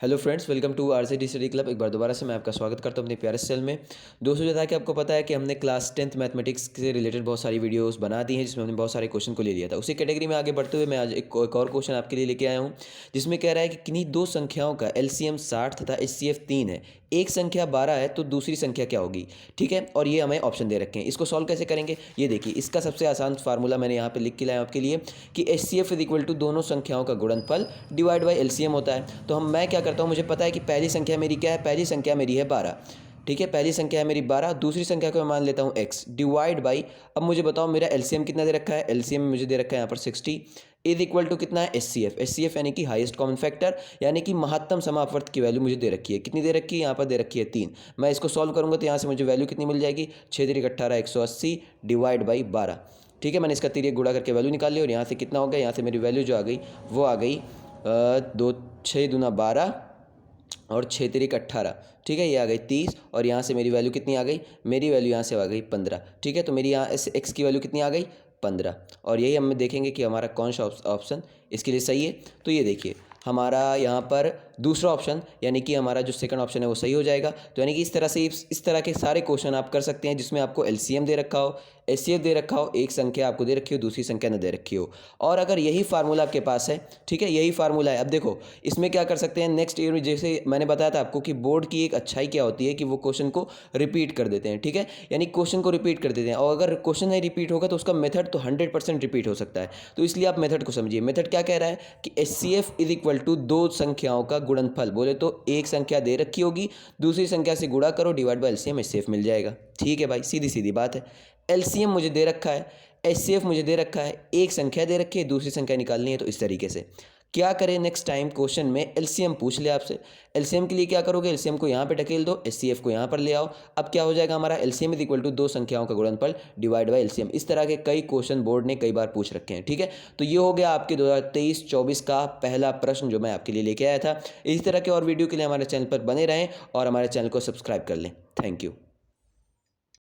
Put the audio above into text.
Hello friends, welcome to RCD study club. एक बार दोबारा से मैं आपका स्वागत करता हूं अपने प्यारे चैनल में। दोस्तों, जैसा कि आपको पता है कि हमने क्लास 10th मैथमेटिक्स से रिलेटेड बहुत सारी वीडियोस बना दी हैं, जिसमें हमने बहुत सारे क्वेश्चन को ले लिया था। उसी कैटेगरी में आगे बढ़ते हुए मैं आज एक और क्वेश्चन आपके लिए लेके आया हूं, जिसमें कह रहा है कि किन्हीं दो संख्याओं का एलसीएम 60 तथा एचसीएफ 3 है। एक संख्या 12 है तो दूसरी संख्या क्या होगी। ठीक है, और ये हमें ऑप्शन दे रखे हैं। इसको सॉल्व कैसे करेंगे, ये देखिए। इसका सबसे आसान फार्मूला मैंने यहाँ पे लिख के लाया आपके लिए कि एचसीएफ इज इक्वल टू दोनों संख्याओं का गुणनफल डिवाइड बाई एलसीएम होता है। तो मैं क्या करता हूँ, मुझे पता है कि पहली संख्या मेरी क्या है, पहली संख्या मेरी है 12। ठीक है, पहली संख्या है मेरी 12, दूसरी संख्या को मैं मान लेता हूँ x डिवाइड बाई। अब मुझे बताओ मेरा एलसीएम कितना दे रखा है। एलसीएम मुझे दे रखा है यहाँ पर 60 इज इक्वल टू कितना है, एचसीएफ। एचसीएफ यानी कि हाईएस्ट कॉमन फैक्टर, यानी कि महत्तम समापवर्त की वैल्यू मुझे दे रखी है। कितनी दे रखी है, यहाँ पर दे रखी है 3। मैं इसको सॉल्व करूँगा तो यहाँ से मुझे वैल्यू कितनी मिल जाएगी, 6 3 18 180 डिवाइड बाई 12। ठीक है, मैंने इसका तिरिया गुणा करके वैल्यू निकाल ली और यहाँ से कितना हो गया, यहाँ से मेरी वैल्यू जो आ गई वो आ गई 2 6 दूना 12 और 6 तिरिक 18। ठीक है, ये आ गई 30 और यहाँ से मेरी वैल्यू कितनी आ गई, मेरी वैल्यू यहाँ से आ गई 15। ठीक है, तो मेरी यहाँ इस एक्स की वैल्यू कितनी आ गई, 15। और यही हम देखेंगे कि हमारा कौन सा ऑप्शन इसके लिए सही है। तो ये देखिए, हमारा यहाँ पर दूसरा ऑप्शन यानी कि हमारा जो सेकंड ऑप्शन है वो सही हो जाएगा। तो यानी कि इस तरह से इस तरह के सारे क्वेश्चन आप कर सकते हैं, जिसमें आपको एलसीएम दे रखा हो, एचसीएफ दे रखा हो, एक संख्या आपको दे रखी हो, दूसरी संख्या न दे रखी हो। और अगर यही फार्मूला आपके पास है, ठीक है, यही फार्मूला है। अब देखो, इसमें क्या कर सकते हैं नेक्स्ट ईयर में, जैसे मैंने बताया था आपको कि बोर्ड की एक अच्छाई क्या होती है कि वो क्वेश्चन को रिपीट कर देते हैं। ठीक है, यानी क्वेश्चन को रिपीट कर देते हैं, और अगर क्वेश्चन नहीं रिपीट होगा तो उसका मेथड तो 100% रिपीट हो सकता है। तो इसलिए आप मेथड को समझिए। मेथड क्या कह रहा है कि एचसीएफ इज इक्वल टू दो संख्याओं का गुणनफल। बोले तो एक संख्या दे रखी होगी, दूसरी संख्या से गुणा करो, डिवाइड बाय एलसीएम, एचसीएफ मिल जाएगा। ठीक है भाई, सीधी सीधी बात है। एलसीएम मुझे दे रखा है, एचसीएफ मुझे दे रखा है, एक संख्या दे रखी है, दूसरी संख्या निकालनी है। तो इस तरीके से क्या करें, नेक्स्ट टाइम क्वेश्चन में एलसीएम पूछ ले आपसे। एलसीएम के लिए क्या करोगे, एलसीएम को यहाँ पे ढकेल दो, एचसीएफ को यहाँ पर ले आओ। अब क्या हो जाएगा हमारा, एलसीएम इज इक्वल टू दो संख्याओं का गुणनफल डिवाइड बाय एलसीएम। इस तरह के कई क्वेश्चन बोर्ड ने कई बार पूछ रखे हैं। ठीक है, तो ये हो गया आपके 2023-24 का पहला प्रश्न जो मैं आपके लिए लेके आया था। इसी तरह के और वीडियो के लिए हमारे चैनल पर बने रहें और हमारे चैनल को सब्सक्राइब कर लें। Thank you.